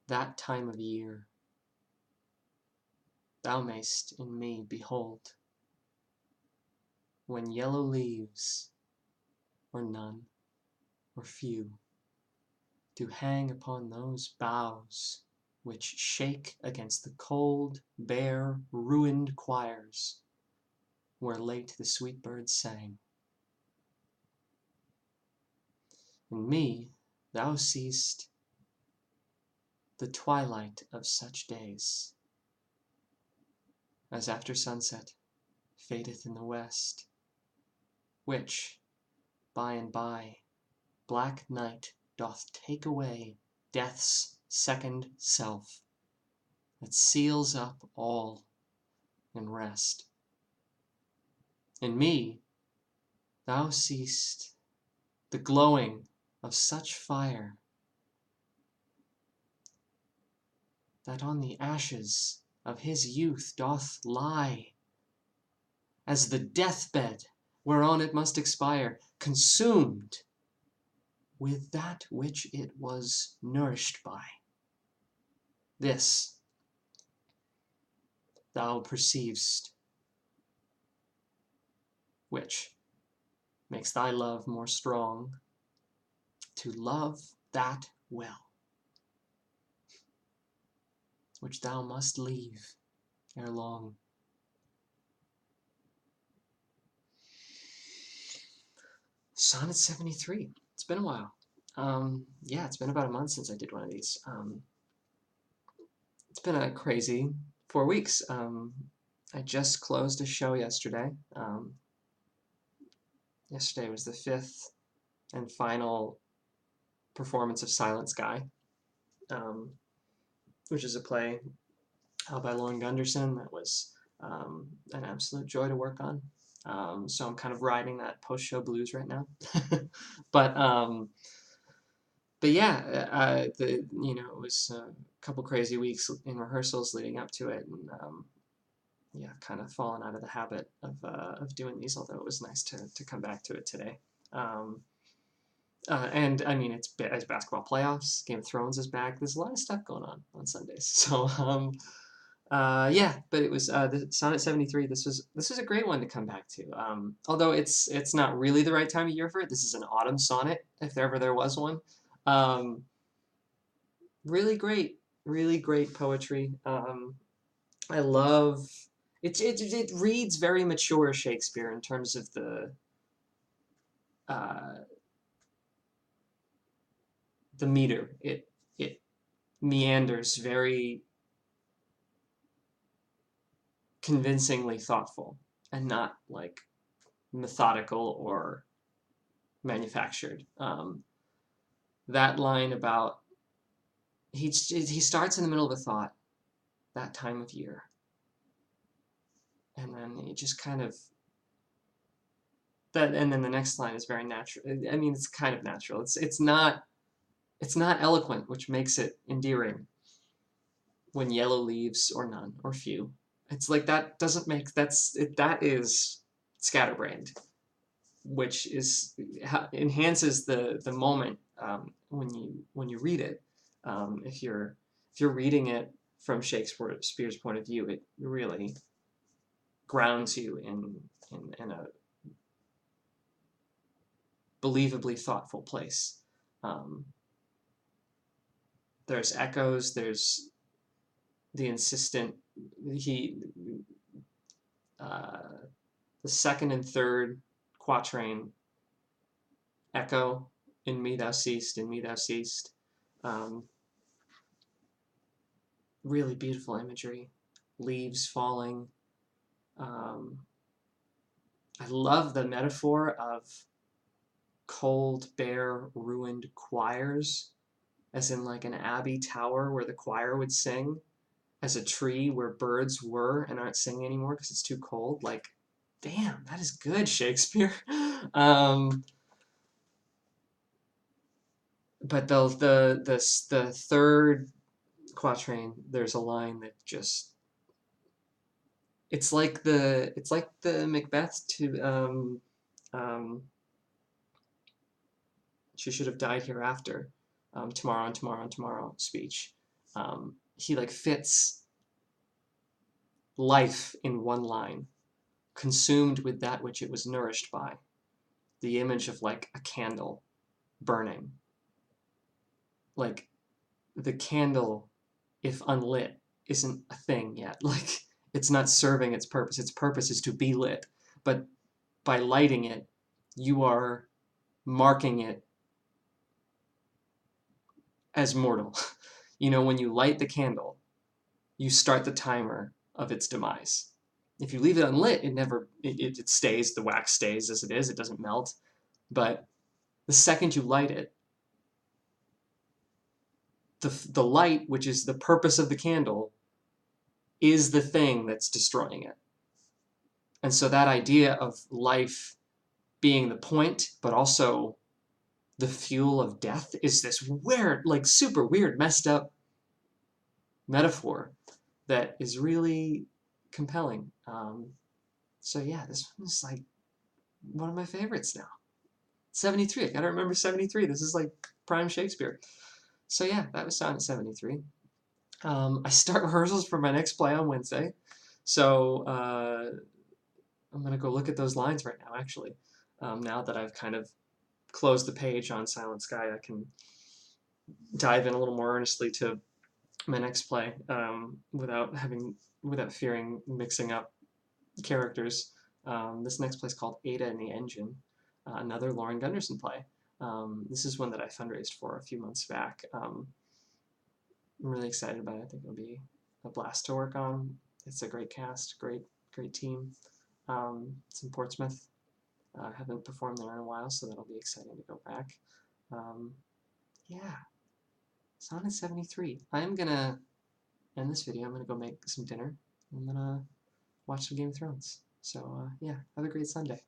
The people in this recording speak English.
that time of year, thou mayst in me behold, when yellow leaves, or none, or few, do hang upon those boughs which shake against the cold, bare, ruined choirs where late the sweet birds sang. In me thou seest the twilight of such days, as after sunset fadeth in the west, which, by and by, black night doth take away death's second self, that seals up all in rest. In me thou seest the glowing of such fire, that on the ashes of his youth doth lie, as the deathbed whereon it must expire, consumed with that which it was nourished by. This thou perceiv'st, which makes thy love more strong, to love that well, which thou must leave ere long. Sonnet 73. It's been a while. Yeah, it's been about a month since I did one of these. It's been a crazy 4 weeks. I just closed a show yesterday. Yesterday was the 5th and final performance of Silent Sky, which is a play by Lauren Gunderson that was an absolute joy to work on. So I'm kind of riding that post-show blues right now. but yeah, it was a couple crazy weeks in rehearsals leading up to it, and yeah, kind of fallen out of the habit of doing these. Although it was nice to come back to it today. And I mean, it's basketball playoffs. Game of Thrones is back. There's a lot of stuff going on Sundays. So yeah, but it was the Sonnet 73. This was a great one to come back to. Although it's not really the right time of year for it. This is an autumn sonnet, if there was one. Really great poetry. I love it. It reads very mature Shakespeare in terms of uh, the meter. It meanders very convincingly thoughtful and not like methodical or manufactured. That line about he starts in the middle of a thought, that time of year, and then he just kind of that, and then the next line is very natural. I mean, it's kind of natural. It's not eloquent, which makes it endearing. When yellow leaves, or none, or few. It's like that doesn't make that is scatterbrained, which is enhances the moment when you read it. If you're reading it from Shakespeare's point of view, it really grounds you in a believably thoughtful place. There's echoes. There's the insistent the second and third quatrain echo, in me thou seest, in me thou seest. Really beautiful imagery, leaves falling. I love the metaphor of cold, bare, ruined choirs, as in like an abbey tower where the choir would sing, as a tree where birds were and aren't singing anymore because it's too cold. Like, damn, that is good, Shakespeare. But the third quatrain, there's a line that just it's like the Macbeth to she should have died hereafter, tomorrow and tomorrow and tomorrow speech. He like fits life in one line, consumed with that which it was nourished by. The image of like a candle burning. Like the candle, if unlit, isn't a thing yet. Like it's not serving its purpose. Its purpose is to be lit. But by lighting it, you are marking it as mortal. You know, when you light the candle, you start the timer of its demise. If you leave it unlit, it stays, the wax stays as it is, it doesn't melt. But the second you light it, the light, which is the purpose of the candle, is the thing that's destroying it. And so that idea of life being the point, but also the fuel of death, is this weird, like super weird, messed up metaphor that is really compelling. So yeah, this one's like one of my favorites now. 73, I gotta remember 73. This is like prime Shakespeare. So yeah, that was Sonnet 73. I start rehearsals for my next play on Wednesday. So I'm gonna go look at those lines right now, actually. Now that I've kind of closed the page on Silent Sky, I can dive in a little more earnestly to my next play without fearing mixing up characters. This next play is called Ada and the Engine, another Lauren Gunderson play. This is one that I fundraised for a few months back. I'm really excited about it. I think it'll be a blast to work on. It's a great cast, great team. It's in Portsmouth. I haven't performed there in a while, so that'll be exciting to go back. Yeah, Sonnet 73. I'm gonna end this video. I'm gonna go make some dinner. I'm gonna watch some Game of Thrones. So yeah, have a great Sunday.